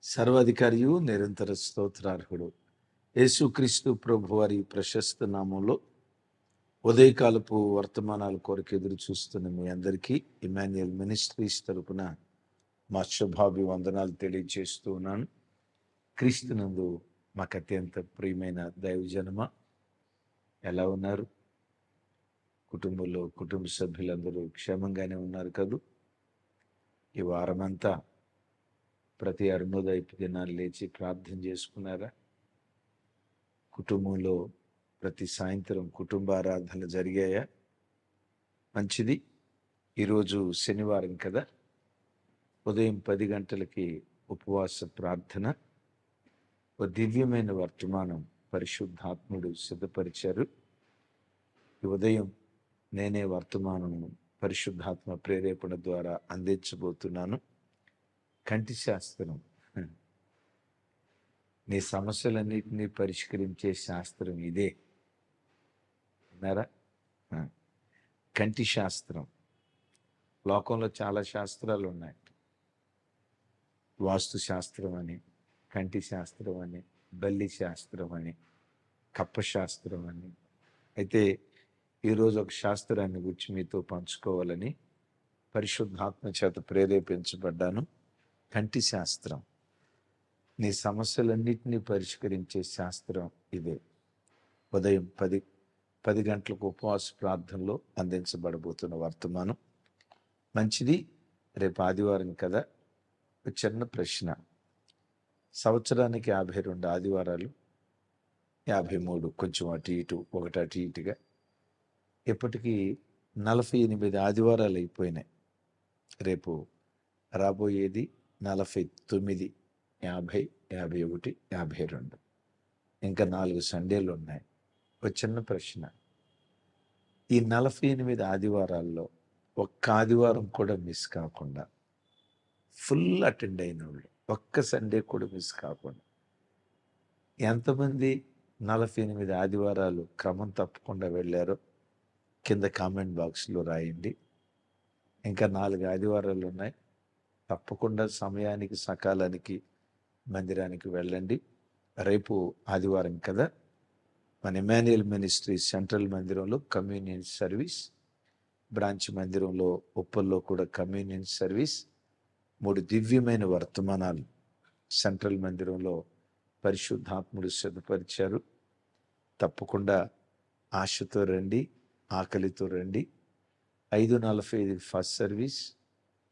సర్వాధికారియు నిరంతర స్తోత్రార్హుడు యేసుక్రీస్తు ప్రభు వారి ప్రశస్త నామంలో ఉదయకాలపు వర్తమానాల కొరకు ఎదురు చూస్తున్న మీ అందరికీ ఇమాన్యుయల్ మినిస్ట్రీస్ తరపున మా శుభాభివందనాలు తెలియజేస్తూ ఉన్నాను. క్రీస్తునందు మాకు అత్యంత ప్రియమైన దైవజనమ, ఎలా ఉన్నారు? కుటుంబంలో కుటుంబ సభ్యులందరూ క్షేమంగానే ఉన్నారు కదూ? ఈ వారమంతా ప్రతి అరుణోదయపు దినాలు లేచి ప్రార్థన చేసుకున్నారా? కుటుంబంలో ప్రతి సాయంత్రం కుటుంబ ఆరాధనలు జరిగాయా? మంచిది. ఈరోజు శనివారం కదా, ఉదయం 10 గంటలకి ఉపవాస ప్రార్థన. ఒక దివ్యమైన వర్తమానం పరిశుద్ధాత్ముడు సిద్ధపరిచారు. ఈ ఉదయం నేనే వర్తమానం పరిశుద్ధాత్మ ప్రేరేపణ ద్వారా అందించబోతున్నాను. కంటి శాస్త్రం. నీ సమస్యలన్నిటినీ పరిష్కరించే శాస్త్రం ఇదే. విన్నారా? కంటి శాస్త్రం. లోకంలో చాలా శాస్త్రాలు ఉన్నాయి. వాస్తు శాస్త్రం అని, కంటి శాస్త్రం అని, బల్లి శాస్త్రం అని, కప్ప శాస్త్రం అని. అయితే ఈరోజు ఒక శాస్త్రాన్ని గురించి మీతో పంచుకోవాలని పరిశుద్ధాత్మ చేత ప్రేరేపించబడ్డాను. కంటి శాస్త్రం. నీ సమస్యలన్నిటినీ పరిష్కరించే శాస్త్రం ఇదే. ఉదయం 10 గంటలకు ఉపవాస ప్రార్థనలో అందించబడబోతున్న వర్తమానం. మంచిది. రేపు ఆదివారం కదా, ఒక చిన్న ప్రశ్న. సంవత్సరానికి 52 ఆదివారాలు, 53 కొంచెం అటు ఇటు, ఒకటి అటు ఇటుగా, ఇప్పటికీ 48 ఆదివారాలు అయిపోయినాయి. రేపు రాబోయేది 49, 50, 51, 52. ఇంకా 4 సండేలు ఉన్నాయి. ఒక చిన్న ప్రశ్న. ఈ 48 ఆదివారాల్లో ఒక్క ఆదివారం కూడా మిస్ కాకుండా ఫుల్ అటెండ్ అయిన వాళ్ళు, ఒక్క సండే కూడా మిస్ కాకుండా ఎంతమంది 48 ఆదివారాలు క్రమం తప్పకుండా వెళ్ళారో కింద కామెంట్ బాక్స్లో రాయండి. ఇంకా 4 ఆదివారాలు ఉన్నాయి. తప్పకుండా సమయానికి సకాలానికి మందిరానికి వెళ్ళండి. రేపు ఆదివారం కదా, మన ఇమాన్యుయల్ మినిస్ట్రీ సెంట్రల్ మందిరంలో కమ్యూనియన్ సర్వీస్, బ్రాంచ్ మందిరంలో ఉప్పల్లో కూడా కమ్యూనియన్ సర్వీస్. 3 దివ్యమైన వర్తమానాలు సెంట్రల్ మందిరంలో పరిశుద్ధాత్ముడు సిద్ధపరిచారు. తప్పకుండా ఆశతో రండి, ఆకలితో రండి. 5:45 ఫస్ట్ సర్వీస్,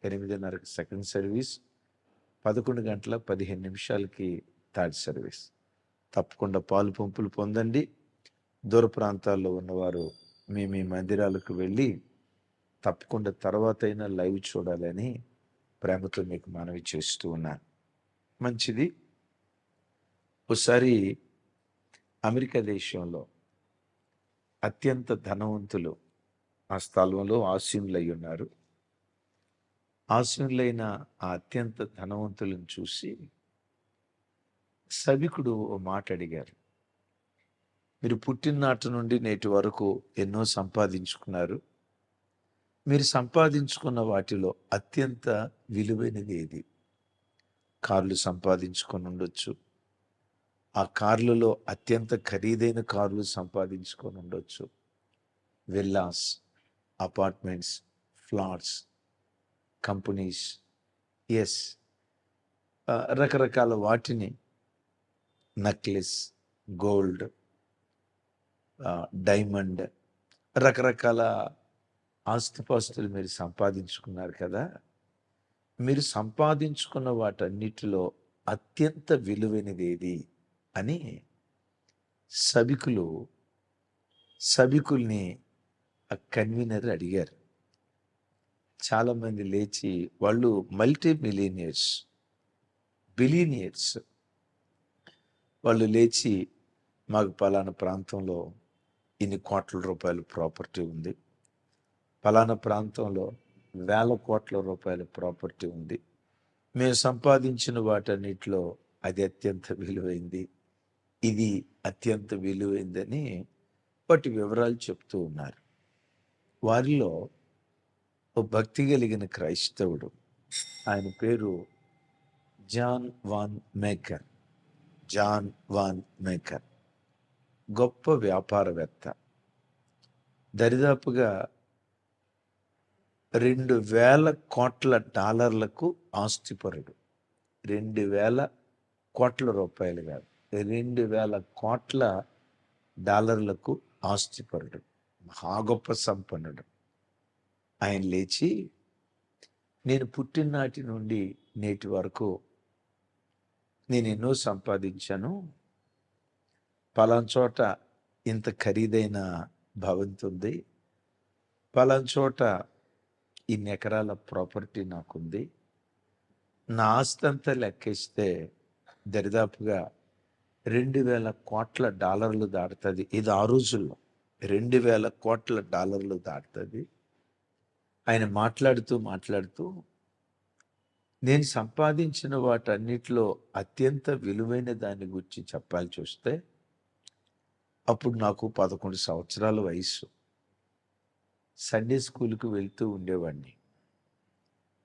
8:30 సెకండ్ సర్వీస్, 11 గంటల 15 నిమిషాలకి థర్డ్ సర్వీస్. తప్పకుండా పాలు పంపులు పొందండి. దూర ప్రాంతాల్లో ఉన్నవారు మీ మందిరాలకు వెళ్ళి తప్పకుండా తర్వాత అయినా లైవ్ చూడాలని ప్రేమతో మీకు మనవి చేస్తూ ఉన్నాను. మంచిది. ఒకసారి అమెరికా దేశంలో అత్యంత ధనవంతులు ఆ స్థలంలో ఆసీనులై ఉన్నారు. ఆసీనులైన ఆ అత్యంత ధనవంతులను చూసి సభికుడు ఓ మాట అడిగారు. మీరు పుట్టిననాటి నుండి నేటి వరకు ఎన్నో సంపాదించుకున్నారు. మీరు సంపాదించుకున్న వాటిలో అత్యంత విలువైనది ఏది? కార్లు సంపాదించుకొని ఉండొచ్చు. ఆ కార్లలో అత్యంత ఖరీదైన కార్లు సంపాదించుకొని ఉండొచ్చు. విల్లాస్, అపార్ట్మెంట్స్, ఫ్లాట్స్, కంపెనీస్, ఎస్, రకరకాల వాటిని, నెక్లెస్, గోల్డ్, డైమండ్, రకరకాల ఆస్తిపాస్తులు మీరు సంపాదించుకున్నారు కదా. మీరు సంపాదించుకున్న వాటన్నిటిలో అత్యంత విలువైనది ఏది అని సభికుల్ని ఆ కన్వీనర్ అడిగారు. చాలామంది లేచి, వాళ్ళు మల్టీ మిలియనియర్స్, బిలియనియర్స్, వాళ్ళు లేచి మాకు పలానా ప్రాంతంలో ఇన్ని కోట్ల రూపాయల ప్రాపర్టీ ఉంది, పలానా ప్రాంతంలో వేల కోట్ల రూపాయల ప్రాపర్టీ ఉంది, మేము సంపాదించిన వాటన్నిటిలో అది అత్యంత విలువైంది, ఇది అత్యంత విలువైందని వాటి వివరాలు చెప్తూ ఉన్నారు. వారిలో ఓ భక్తి కలిగిన క్రైస్తవుడు, ఆయన పేరు John Van Maker. John Van Maker గొప్ప వ్యాపారవేత్త. దరిదాపుగా 2,000 కోట్ల డాలర్లకు ఆస్తిపరుడు. 2,000 కోట్ల రూపాయలు కాదు, 2,000 కోట్ల డాలర్లకు ఆస్తిపరుడు, మహా గొప్ప సంపన్నుడు. ఆయన లేచి, నేను పుట్టిననాటి నుండి నేటి వరకు నేను ఎన్నో సంపాదించాను, పలానా చోట ఇంత ఖరీదైన భవంతి ఉంది, పలానా చోట ఇన్ని ఎకరాల ప్రాపర్టీ నాకుంది, నా ఆస్తి అంతా లెక్కిస్తే దరిదాపుగా 2,000 కోట్ల డాలర్లు దాటుతుంది. ఇది ఆ రోజుల్లో 2,000 కోట్ల డాలర్లు దాటుతుంది. ఆయన మాట్లాడుతూ నేను సంపాదించిన వాటన్నిటిలో అత్యంత విలువైన దాని గురించి చెప్పాల్సి వస్తే అప్పుడు నాకు 11 సంవత్సరాల వయసు. సండే స్కూల్కి వెళ్తూ ఉండేవాడిని.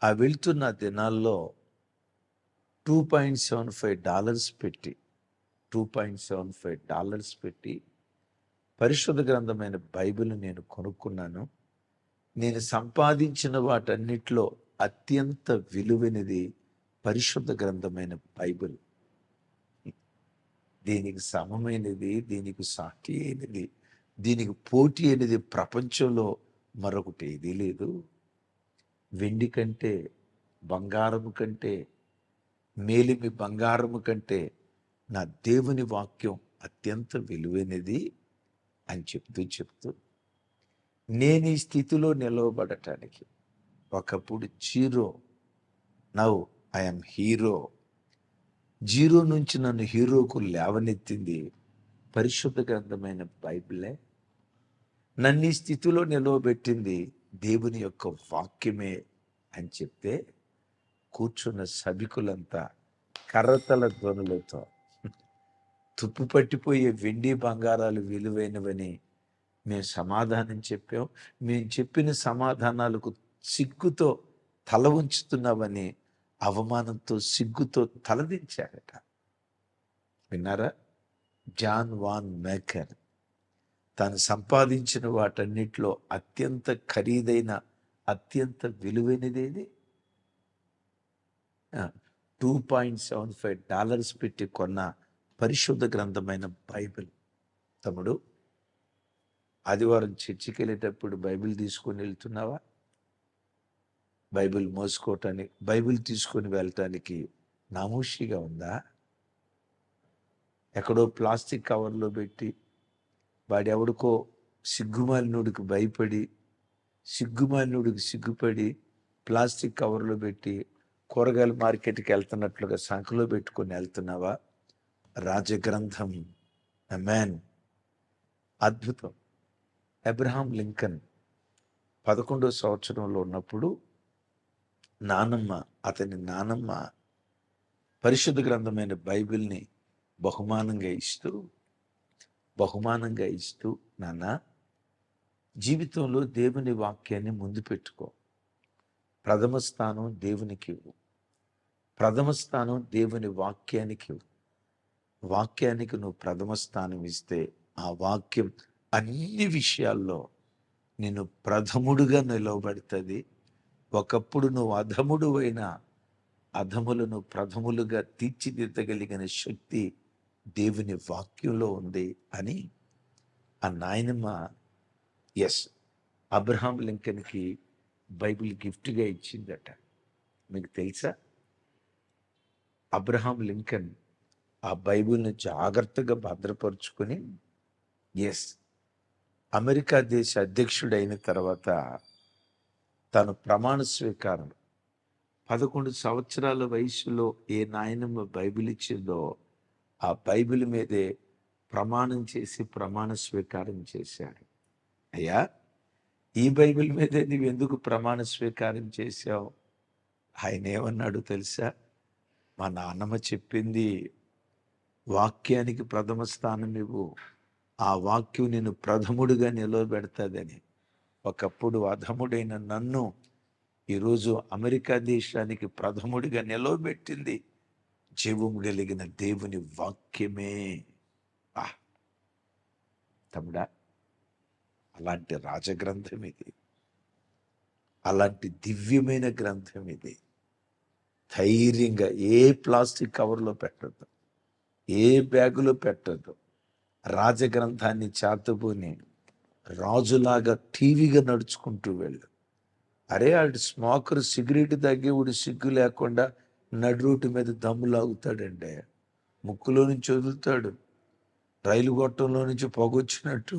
ఆ వెళ్తున్న దినాల్లో $2.75 పెట్టి $2.75 పెట్టి పరిశుద్ధ గ్రంథమైన బైబిల్ నేను కొనుక్కున్నాను. నేను సంపాదించిన వాటన్నిటిలో అత్యంత విలువైనది పరిశుద్ధ గ్రంథమైన బైబిల్. దీనికి సమమైనది, దీనికి సాటి అయినది, దీనికి పోటీ అనేది ప్రపంచంలో మరొకటి ఏదీ లేదు. వెండి కంటే, బంగారము కంటే, మేలిమి బంగారము కంటే నా దేవుని వాక్యం అత్యంత విలువైనది అని చెప్తూ నేను ఈ స్థితిలో నిలవబడటానికి, ఒకప్పుడు zero, now I'm hero, zero నుంచి నన్ను హీరోకు లేవనెత్తింది పరిశుద్ధ గ్రంథమైన బైబిలే. నన్ను ఈ స్థితిలో నిలవబెట్టింది దేవుని యొక్క వాక్యమే అని చెప్తే కూర్చున్న సభికులంతా కర్రతల ధ్వనులతో తుప్పు పట్టిపోయే వెండి బంగారాలు విలువైనవని మేము సమాధానం చెప్పాం. మేము చెప్పిన సమాధానాలకు సిగ్గుతో తల ఉంచుతున్నామని అవమానంతో, సిగ్గుతో తలదించారట. విన్నారా? జాన్ వాన్ మేకర్ తాను సంపాదించిన వాటన్నిటిలో అత్యంత ఖరీదైన, అత్యంత విలువైనదేది $2.75 పెట్టి కొన్న పరిశుద్ధ గ్రంథమైన బైబిల్. తమ్ముడు, ఆదివారం చర్చికి వెళ్ళేటప్పుడు బైబిల్ తీసుకొని వెళ్తున్నావా? బైబిల్ మోసుకోవటానికి, బైబిల్ తీసుకొని వెళ్ళటానికి నామూషిగా ఉందా? ఎక్కడో ప్లాస్టిక్ కవర్లో పెట్టి వాడెవడికో సిగ్గుమాలినుడికి భయపడి, సిగ్గుమాలినుడికి సిగ్గుపడి ప్లాస్టిక్ కవర్లో పెట్టి కూరగాయల మార్కెట్కి వెళ్తున్నట్లుగా సంఖలో పెట్టుకొని వెళ్తున్నావా? రాజగ్రంథం. ఆమేన్. అద్భుతం. అబ్రహాం లింకన్ 11వ సంవత్సరంలో ఉన్నప్పుడు అతని నానమ్మ పరిశుద్ధ గ్రంథమైన బైబిల్ని బహుమానంగా ఇస్తూ నాన్న, జీవితంలో దేవుని వాక్యాన్ని ముందు పెట్టుకో, ప్రథమ స్థానం దేవునికి ఇవ్వు, ప్రథమ స్థానం దేవుని వాక్యానికి ఇవ్వు. వాక్యానికి నువ్వు ప్రథమ స్థానం ఇస్తే ఆ వాక్యం అన్ని విషయాల్లో నేను ప్రథముడుగా నిలవబడుతుంది. ఒకప్పుడు నువ్వు అధముడు అయినా అధములను ప్రథములుగా తీర్చిదిద్దగలిగిన శక్తి దేవుని వాక్యంలో ఉంది అని ఆ నాయనమ్మ అబ్రహాం లింకన్కి బైబిల్ గిఫ్ట్గా ఇచ్చిందట. మీకు తెలుసా? అబ్రహాం లింకన్ ఆ బైబిల్ని జాగ్రత్తగా భద్రపరుచుకొని అమెరికా దేశ అధ్యక్షుడైన తర్వాత తను ప్రమాణ స్వీకారం 11 సంవత్సరాల వయసులో ఏ నాయనమ్మ బైబిల్ ఇచ్చిందో ఆ బైబిల్ మీదే ప్రమాణం చేసి ప్రమాణ స్వీకారం చేశాడు. అయ్యా, ఈ బైబిల్ మీదే నువ్వు ఎందుకు ప్రమాణ స్వీకారం చేశావు? ఆయన ఏమన్నాడు తెలుసా? మా నాన్నమ్మ చెప్పింది, వాక్యానికి ప్రథమ స్థానం ఇవ్వు, ఆ వాక్యం నేను ప్రథముడిగా నిలవబెడతాదని. ఒకప్పుడు అధముడైన నన్ను ఈరోజు అమెరికా దేశానికి ప్రథముడిగా నిలవబెట్టింది జీవము కలిగిన దేవుని వాక్యమే. ఆ తమ్ముడా, అలాంటి రాజగ్రంథం ఇది, అలాంటి దివ్యమైన గ్రంథం ఇది. ధైర్యంగా ఏ ప్లాస్టిక్ కవర్లో పెట్టద్దు, ఏ బ్యాగులో పెట్టద్దు. రాజగ్రంథాన్ని చేతబూని రాజులాగా టీవీగా నడుచుకుంటూ వెళ్ళు. అరే ఆడు స్మోకర్, సిగరెట్ తాగేవాడు సిగ్గు లేకుండా నడు రోడ్డు మీద దమ్ము లాగుతాడండి, ముక్కులో నుంచి వదులుతాడు. రైలు గొట్టంలో నుంచి పొగ వచ్చినట్టు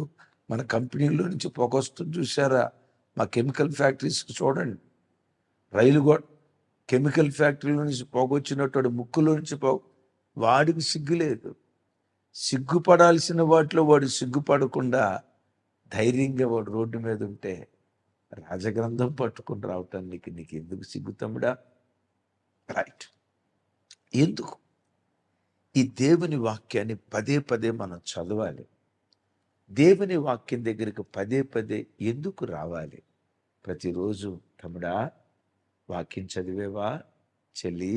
మన కంపెనీలో నుంచి పొగ వస్తుంది చూసారా? మా కెమికల్ ఫ్యాక్టరీస్కి చూడండి, కెమికల్ ఫ్యాక్టరీలో నుంచి పొగ వచ్చినట్టు వాడు ముక్కులో నుంచి పొగ. వాడికి సిగ్గు లేదు. సిగ్గుపడాల్సిన వాటిలో వాడు సిగ్గుపడకుండా ధైర్యంగా వాడు రోడ్డు మీద ఉంటే రాజగ్రంథం పట్టుకుని రావటానికి నీకు ఎందుకు సిగ్గు తమ్ముడా? రైట్. ఎందుకు? ఈ దేవుని వాక్యాన్ని పదే పదే మనం చదవాలి. దేవుని వాక్యం దగ్గరికి పదే పదే ఎందుకు రావాలి? ప్రతిరోజు తమ్ముడా వాక్యం చదివేవా, చెల్లి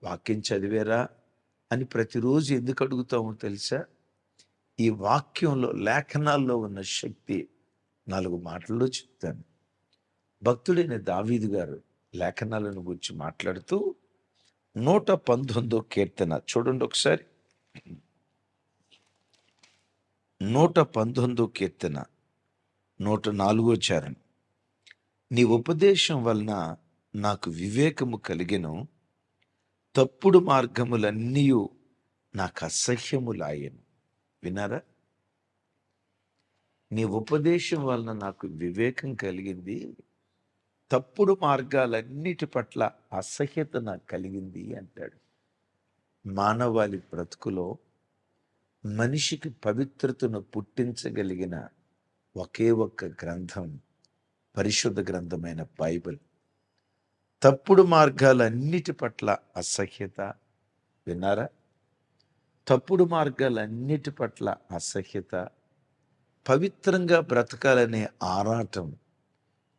వాక్యం చదివేరా అని ప్రతిరోజు ఎందుకు అడుగుతామో తెలుసా? ఈ వాక్యంలో, లేఖనాల్లో ఉన్న శక్తి 4 మాటల్లో చెప్తాను. భక్తుడైన దావీదు గారు లేఖనాలను గురించి మాట్లాడుతూ 119వ కీర్తన చూడండి ఒకసారి. 119వ కీర్తన 104వ చరణం. నీ ఉపదేశం వలన నాకు వివేకము కలిగెను, తప్పుడు మార్గములన్నీ నాకు అసహ్యములాయెను. వినారా? నీ ఉపదేశం వలన నాకు వివేకం కలిగింది, తప్పుడు మార్గాలన్నిటి పట్ల అసహ్యత నాకు కలిగింది అంటాడు. మానవాళి బ్రతుకులో మనిషికి పవిత్రతను పుట్టించగలిగిన ఒకే ఒక్క గ్రంథం పరిశుద్ధ గ్రంథమైన బైబిల్. తప్పుడు మార్గాలన్నిటి పట్ల అసహ్యత, విన్నారా? తప్పుడు మార్గాలన్నిటి పట్ల అసహ్యత, పవిత్రంగా బ్రతకాలనే ఆరాటం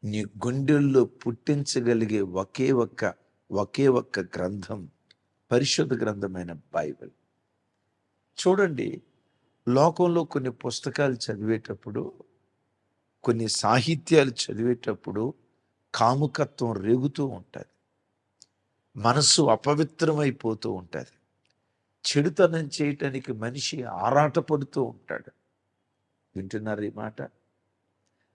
నీ గుండెల్లో పుట్టించగలిగే ఒకే ఒక్క గ్రంథం పరిశుద్ధ గ్రంథమైన బైబిల్. చూడండి, లోకంలో కొన్ని పుస్తకాలు చదివేటప్పుడు, కొన్ని సాహిత్యాలు చదివేటప్పుడు కాముకత్వం రేగుతూ ఉంటుంది, మనస్సు అపవిత్రమైపోతూ ఉంటుంది, చెడుతనం చేయటానికి మనిషి ఆరాటపడుతూ ఉంటాడు. వింటున్నారు ఈ మాట?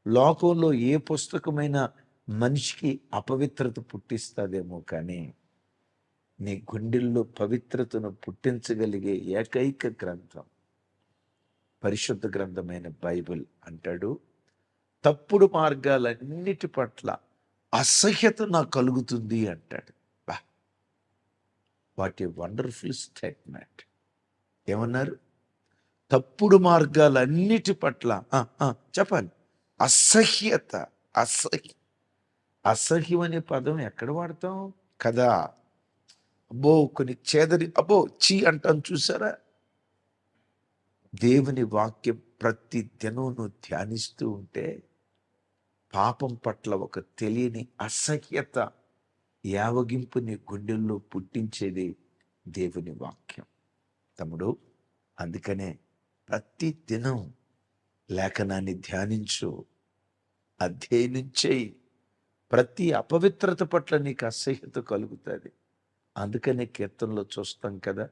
లోకంలో ఏ పుస్తకమైనా మనిషికి అపవిత్రత పుట్టిస్తుందేమో, కానీ నీ గుండెల్లో పవిత్రతను పుట్టించగలిగే ఏకైక గ్రంథం పరిశుద్ధ గ్రంథమైన బైబిల్. అంటాడు, తప్పుడు మార్గాలన్నిటి పట్ల అసహ్యత నాకు కలుగుతుంది అంటాడు. What a wonderful statement. ఏమన్నారు? తప్పుడు మార్గాలన్నిటి పట్ల చెప్పాలి అసహ్యత. అసహ్యం అనే పదం ఎక్కడ వాడతాం కదా? అబ్బో, కొన్ని చేదరి, అబ్బో చీ అంటాం చూసారా? దేవుని వాక్యం ప్రతి దినం నువ్వు ధ్యానిస్తూ ఉంటే పాపం పట్ల ఒక తెలియని అసహ్యత, యావగింపు నీ గుండెల్లో పుట్టించేది దేవుని వాక్యం. తమ్ముడు, అందుకనే ప్రతి దినం లేఖనాన్ని ధ్యానించు, అధ్యయనం చేయి. ప్రతి అపవిత్రత పట్ల నీకు అసహ్యత కలుగుతుంది. అందుకనే కీర్తనలో చూస్తాం కదా,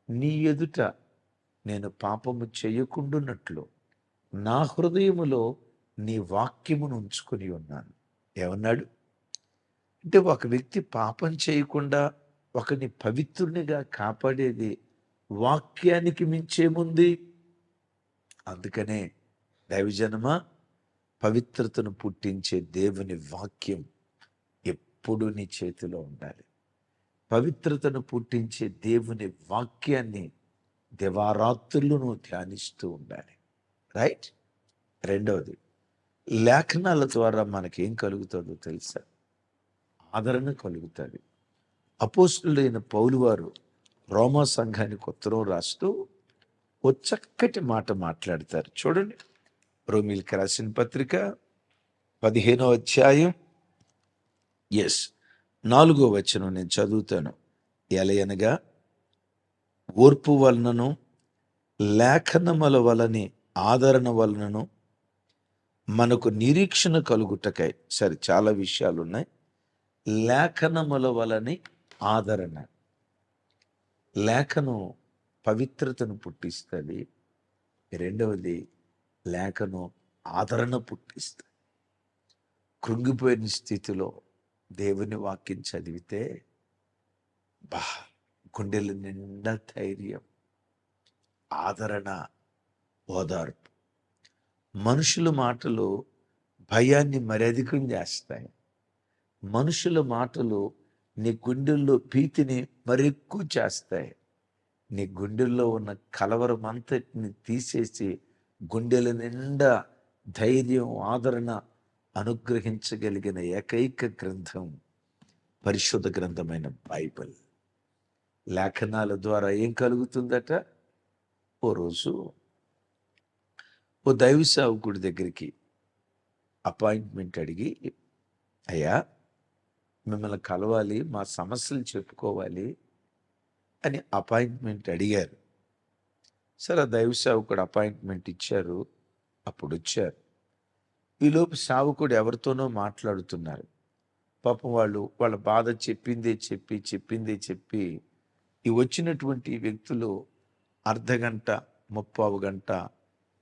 నీ ఎదుట నేను పాపము చేయకుండానట్లు నా హృదయములో నీ వాక్యమును ఉంచుకొని ఉన్నాను. ఏమన్నాడు అంటే, ఒక వ్యక్తి పాపం చేయకుండా ఒకని పవిత్రునిగా కాపాడేది వాక్యానికి మించేముంది? అందుకనే దైవజనమా, పవిత్రతను పుట్టించే దేవుని వాక్యం ఎప్పుడు నీ చేతిలో ఉండాలి. పవిత్రతను పుట్టించే దేవుని వాక్యాన్ని దివారాత్రులు నువ్వు ధ్యానిస్తూ ఉండాలి. రైట్. రెండవది, లేఖనాల ద్వారా మనకేం కలుగుతుందో తెలుసా? ఆదరణ కలుగుతుంది. అపోస్తులైన పౌలు వారు రోమా సంఘానికి ఉత్తరం రాస్తూ ఓ చక్కటి మాట మాట్లాడతారు. చూడండి, రోమీయులకు రాసిన పత్రిక 15వ అధ్యాయం 4వ వచనం నేను చదువుతాను. ఎలయనగా ఓర్పు వలనను లేఖనముల వలని ఆదరణ వలనను మనకు నిరీక్షణ కలుగుటకై. సరే, చాలా విషయాలు ఉన్నాయి. లేఖనముల వలని ఆదరణ. లేఖనం పవిత్రతను పుట్టిస్తుంది. రెండవది, లేఖనం ఆదరణ పుట్టిస్తుంది. కృంగిపోయిన స్థితిలో దేవుని వాక్యం చదివితే గుండెల నిండా ధైర్యం, ఆదరణ, ఓదార్పు. మనుషుల మాటలు భయాన్ని మరధికం చేస్తాయి. మనుషుల మాటలు నీ గుండెల్లో భీతిని మరెక్కువ చేస్తాయి. నీ గుండెల్లో ఉన్న కలవరం అంతటిని తీసేసి గుండెల నిండా ధైర్యం, ఆదరణ అనుగ్రహించగలిగిన ఏకైక గ్రంథం పరిశుద్ధ గ్రంథమైన బైబిల్. లేఖనాల ద్వారా ఏం కలుగుతుందట? ఓ రోజు ఓ దైవ సేవకుడి దగ్గరికి అపాయింట్మెంట్ అడిగి, అయ్యా మిమ్మల్ని కలవాలి, మా సమస్యలు చెప్పుకోవాలి అని అపాయింట్మెంట్ అడిగారు. సరే, దైవ సేవకుడు అపాయింట్మెంట్ ఇచ్చారు. అప్పుడు వచ్చారు. ఈలోపు సేవకుడు ఎవరితోనో మాట్లాడుతున్నారు. పాపం వాళ్ళ బాధ చెప్పిందే చెప్పి ఈ వచ్చినటువంటి వ్యక్తులు అర్ధగంట, 30 గంట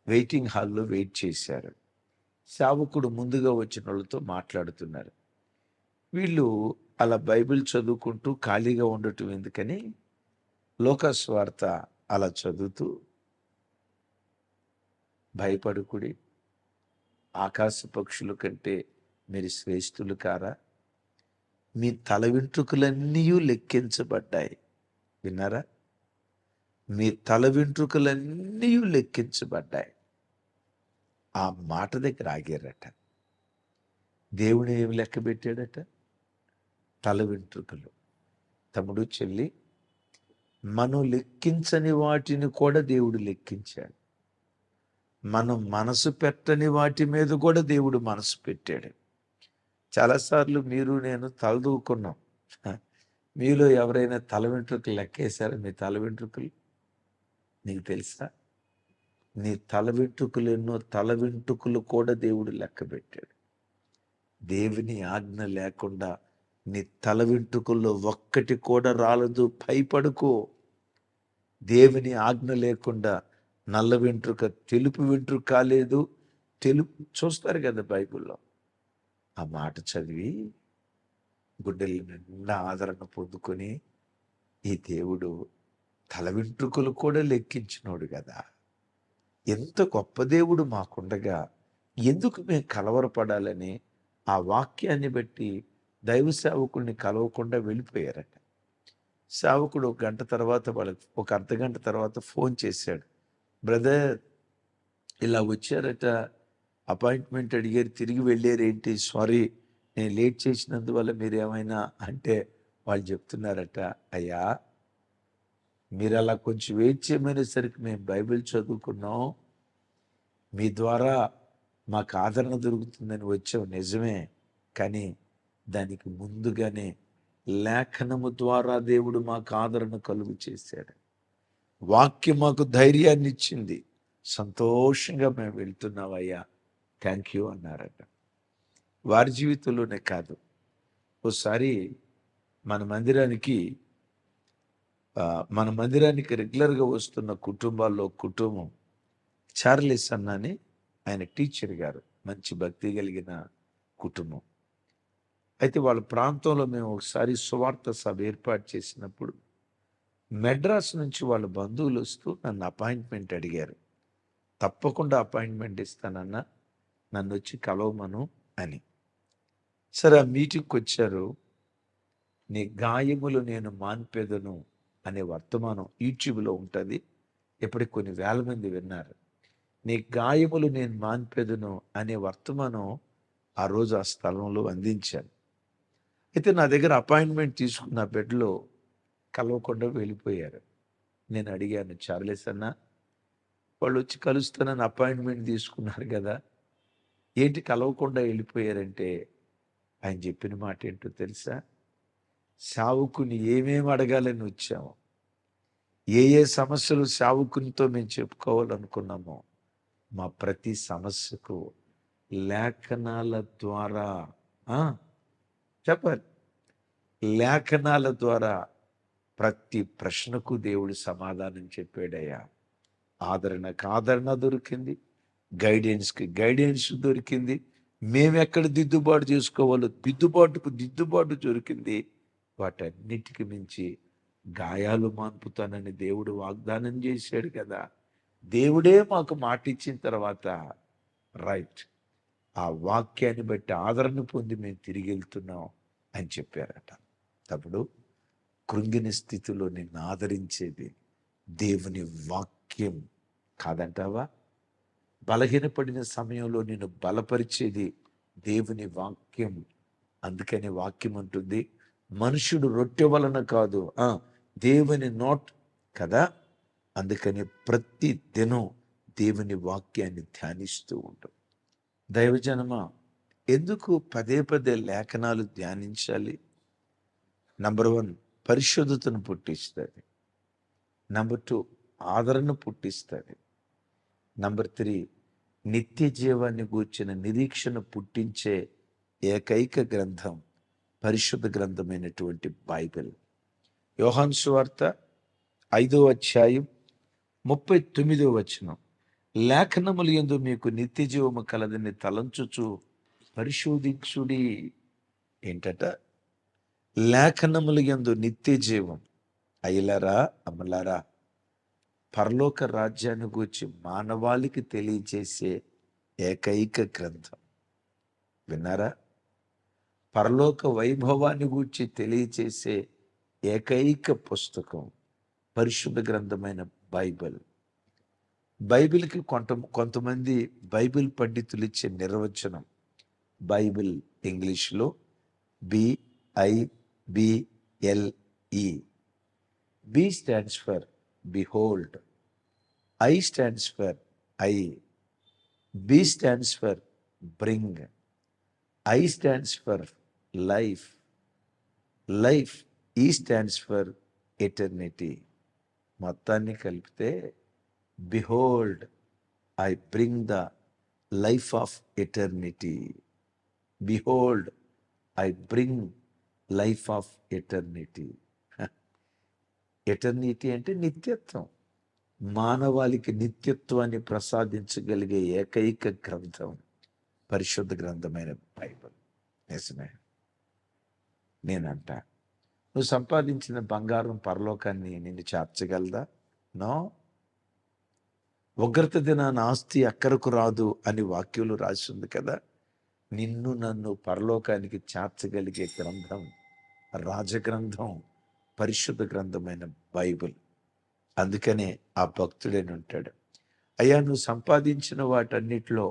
వెయిటింగ్ హాల్లో వెయిట్ చేశారు. సేవకుడు ముందుగా వచ్చిన వాళ్ళతో మాట్లాడుతున్నారు. వీళ్ళు అలా బైబిల్ చదువుకుంటూ ఖాళీగా ఉండటం ఎందుకని లోకాసువార్త అలా చదువుతూ, భయపడుకుడి, ఆకాశ పక్షుల కంటే మీరు శ్రేష్ఠులు కారా, మీ తల వెంట్రుకలన్నీ లెక్కించబడ్డాయి. విన్నారా? మీ తల వెంట్రుకలన్నీ లెక్కించబడ్డాయి. ఆ మాట దగ్గర ఆగారట. దేవుడు ఏమి లెక్క పెట్టాడట? తల వెంట్రుకలు. తమ్ముడు, చెల్లి, మనం లెక్కించని వాటిని కూడా దేవుడు లెక్కించాడు. మనం మనసు పెట్టని వాటి మీద కూడా దేవుడు మనసు పెట్టాడు. చాలాసార్లు మీరు నేను తలదూకున్నాం. మీలో ఎవరైనా తల వెంట్రుకలు లెక్కేశారా? మీ తల వెంట్రుకలు నీకు తెలుసా? నీ తల వెంట్రుకలు ఎన్నో తల వెంట్రుకలు కూడా దేవుడు లెక్క పెట్టాడు. దేవుని ఆజ్ఞ లేకుండా నీ తల వెంట్రుకల్లో ఒక్కటి కూడా రాలదు. భయపడుకో. దేవుని ఆజ్ఞ లేకుండా నల్ల వెంట్రుక తెలుపు వెంట్రుక కాలేదు. చూస్తారు కదా బైబిల్లో. ఆ మాట చదివి గుండెల నిండా ఆదరణ పొందుకొని, ఈ దేవుడు తల వెంట్రుకలు కూడా లెక్కించినోడు కదా, ఎంత గొప్ప దేవుడు మాకుండగా ఎందుకు మేము కలవరపడాలని ఆ వాక్యాన్ని బట్టి దైవ సేవకుల్ని కలవకుండా వెళ్ళిపోయారట. సేవకుడు ఒక గంట తర్వాత, వాళ్ళకి ఒక అర్ధగంట తర్వాత ఫోన్ చేశాడు. బ్రదర్, ఇలా వచ్చారట, అపాయింట్మెంట్ అడిగారు, తిరిగి వెళ్ళారేంటి? సారీ, నేను లేట్ చేసినందువల్ల మీరు ఏమైనా అంటే వాళ్ళు చెప్తున్నారట, అయ్యా మీరు అలా కొంచెం వెయిట్ చేయమనేసరికి మేము బైబిల్ చదువుకున్నాం, మీ ద్వారా మాకు ఆదరణ దొరుకుతుందని వచ్చాం, నిజమే. కానీ దానికి ముందుగానే లేఖనము ద్వారా దేవుడు మాకు ఆదరణ కలుగు చేశాడు. వాక్యం మాకు ధైర్యాన్ని ఇచ్చింది. సంతోషంగా మేము వెళ్తున్నామయ్యా, థ్యాంక్ యూ అన్నారట. వారి జీవితంలోనే కాదు, ఓసారి మన మందిరానికి రెగ్యులర్గా వస్తున్న కుటుంబాల్లో కుటుంబం చార్లెస్ అన్నని, ఆయన టీచర్ గారు, మంచి భక్తి కలిగిన కుటుంబం. అయితే వాళ్ళ ప్రాంతంలో మేము ఒకసారి సువార్త సభ ఏర్పాటు చేసినప్పుడు మెడ్రాస్ నుంచి వాళ్ళ బంధువులు వస్తూ నన్ను అపాయింట్మెంట్ అడిగారు. తప్పకుండా అపాయింట్మెంట్ ఇస్తానన్నా, నన్ను వచ్చి కలవమను అని. సరే, ఆ మీటింగ్కి వచ్చారు. నీ గాయములు నేను మాన్పేదను అనే వర్తమానం యూట్యూబ్లో ఉంటుంది. ఇప్పటికి కొన్ని వేల మంది విన్నారు. నీ గాయములు నేను మాన్పేదను అనే వర్తమానం ఆ రోజు ఆ స్థలంలో అందించాను. అయితే నా దగ్గర అపాయింట్మెంట్ తీసుకున్న బెడ్లో కలవకుండా వెళ్ళిపోయారు. నేను అడిగాను, చార్లెస్ అన్న, వాళ్ళు వచ్చి కలుస్తానని అపాయింట్మెంట్ తీసుకున్నారు కదా, ఏంటి కలవకుండా వెళ్ళిపోయారంటే, ఆయన చెప్పిన మాట ఏంటో తెలుసా? సావుకుని ఏమేమి అడగాలని వచ్చాము, ఏ ఏ సమస్యలు సేవకునితో మేము చెప్పుకోవాలనుకున్నామో మా ప్రతి సమస్యకు లేఖనాల ద్వారా ఆ, చెప్పాలి, లేఖనాల ద్వారా ప్రతి ప్రశ్నకు దేవుడు సమాధానం చెప్పాడయ్యా. ఆదరణకు ఆదరణ దొరికింది, గైడెన్స్కి గైడెన్స్ దొరికింది, మేమెక్కడ దిద్దుబాటు చేసుకోవాలో దిద్దుబాటుకు దిద్దుబాటు దొరికింది. వాటన్నిటికి మించి గాయాలు మాన్పుతానని దేవుడు వాగ్దానం చేశాడు కదా. దేవుడే మాకు మాట ఇచ్చిన తర్వాత రైట్, ఆ వాక్యాన్ని బట్టి ఆదరణ పొంది మేము తిరిగి వెళ్తున్నాం అని చెప్పారట. తప్పుడు కృంగిన స్థితిలో నిన్ను ఆదరించేది దేవుని వాక్యం కాదంటావా? బలహీనపడిన సమయంలో నిన్ను బలపరిచేది దేవుని వాక్యం. అందుకని వాక్యం ఉంటుంది, మనుషుడు రొట్టె వలన కాదు దేవుని నోట్ కదా. అందుకని ప్రతి దినం దేవుని వాక్యాన్ని ధ్యానిస్తూ ఉంటాం. దైవజనమా, ఎందుకు పదే పదే లేఖనాలు ధ్యానించాలి? నంబర్ 1, పరిశుద్ధతను పుట్టిస్తుంది. నంబర్ 2, ఆదరణ పుట్టిస్తుంది. నంబర్ 3, నిత్య జీవాన్ని గూర్చిన నిరీక్షణ పుట్టించే ఏకైక గ్రంథం పరిశుద్ధ గ్రంథమైనటువంటి బైబిల్. యోహాను సువార్త 5వ అధ్యాయం 39వ వచనం, లేఖనములు యందు మీకు నిత్య జీవము కలదని తలంచుచు పరిశోధించుడి. ఏంటట? లేఖనములు యందు నిత్య జీవం. అయ్యలారా, అమ్మలారా, పరలోక రాజ్యాన్ని గూర్చి మానవాళికి తెలియజేసే ఏకైక గ్రంథం. విన్నారా? పరలోక వైభవాన్ని గూర్చి తెలియజేసే ఏకైక పుస్తకం పరిశుద్ధ గ్రంథమైన బైబిల్. బైబిల్కి కొంతమంది బైబిల్ పండితులు ఇచ్చే నిర్వచనం, బైబిల్ ఇంగ్లీష్లో BIBLE. B stands for behold, I stands for eye, B stands for bring, I stands for life, E stands for eternity. మొత్తాన్ని కలిపితే behold, I bring the life of eternity. Behold, I bring life of eternity. Eternity అంటే నిత్యత్వం. మానవాళికి నిత్యత్వాన్ని ప్రసాదించగలిగే ఏకైక గ్రంథం పరిశుద్ధ గ్రంథమైన Bible. నిజమే. నేనంట, నువ్వు సంపాదించిన బంగారం పరలోకాన్ని నిన్ను చేర్చగలదా? నో. ఉగ్రత దినాన ఆస్తి అక్కరకు రాదు అని వాక్యంలో రాసి ఉంది కదా. నిన్ను నన్ను పరలోకానికి చేర్చగలిగే గ్రంథం, రాజగ్రంథం పరిశుద్ధ గ్రంథమైన బైబిల్. అందుకనే ఆ భక్తుడని ఉంటాడు, అయ్యా నువ్వు సంపాదించిన వాటన్నిటిలో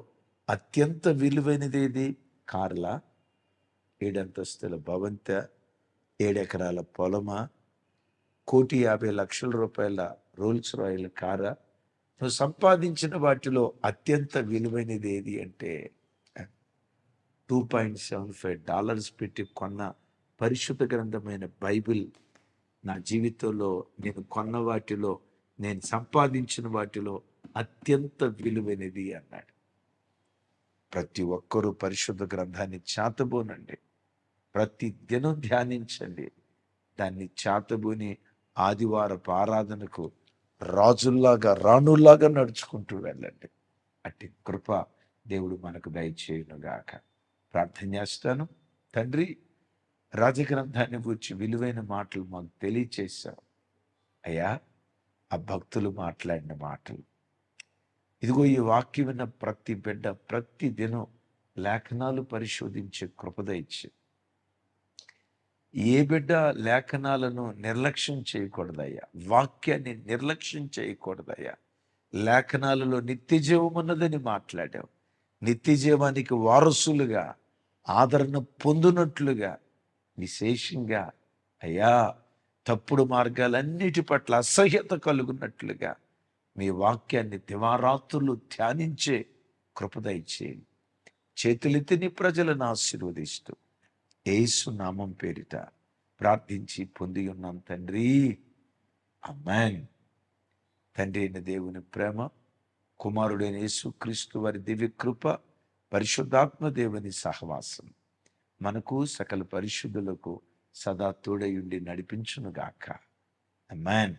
అత్యంత విలువైనదేది? కార్లా? 7 అంతస్తుల భవంత? 7 ఎకరాల పొలమా? 1,50,00,000 రూపాయల రోల్స్ రాయల్ కారా? నువ్వు సంపాదించిన వాటిలో అత్యంత విలువైనది ఏది అంటే $2.75 పెట్టి కొన్న పరిశుద్ధ గ్రంథమైన బైబిల్ నా జీవితంలో నేను కొన్న వాటిలో, నేను సంపాదించిన వాటిలో అత్యంత విలువైనది అన్నాడు. ప్రతి ఒక్కరూ పరిశుద్ధ గ్రంథాన్ని చేతబోనండి, ప్రతి దినం ధ్యానించండి, దాన్ని చేతబోని ఆదివారపు ఆరాధనకు రాజుల్లాగా రాణుల్లాగా నడుచుకుంటూ వెళ్ళండి. అట్టి కృప దేవుడు మనకు దయచేయునుగాక. ప్రార్థన చేస్తాను. తండ్రి, రాజగ్రంథాన్ని గురించి విలువైన మాటలు మాకు తెలియచేశావు అయ్యా. ఆ భక్తులు మాట్లాడిన మాటలు, ఇదిగో ఈ వాక్యం విన్న ప్రతి బిడ్డ ప్రతి దినం లేఖనాలు పరిశోధించే కృపద ఇచ్చి, ఏ బిడ్డ లేఖనాలను నిర్లక్ష్యం చేయకూడదయ్యా, వాక్యాన్ని నిర్లక్ష్యం చేయకూడదయ్యా. లేఖనాలలో నిత్య జీవం ఉన్నదని మాట్లాడావు. నిత్య జీవానికి వారసులుగా ఆదరణ పొందినట్లుగా విశేషంగా అయ్యా తప్పుడు మార్గాలన్నిటి పట్ల అసహ్యత కలుగున్నట్లుగా మీ వాక్యాన్ని దివారాత్రులు ధ్యానించే కృపద ఇచ్చేయండి. చేతులెత్తి నీ ప్రజలను ఆశీర్వదిస్తూ యేసు నామం పేరిట ప్రార్థించి పొంది ఉన్నాం తండ్రి. ఆమేన్. తండ్రి అయిన దేవుని ప్రేమ, కుమారుడైన యేసుక్రీస్తు వారి దివ్య కృప, పరిశుద్ధాత్మ దేవుని సహవాసం మనకు సకల పరిశుద్ధులకు సదా తోడయుండి నడిపించునుగాక. ఆమేన్.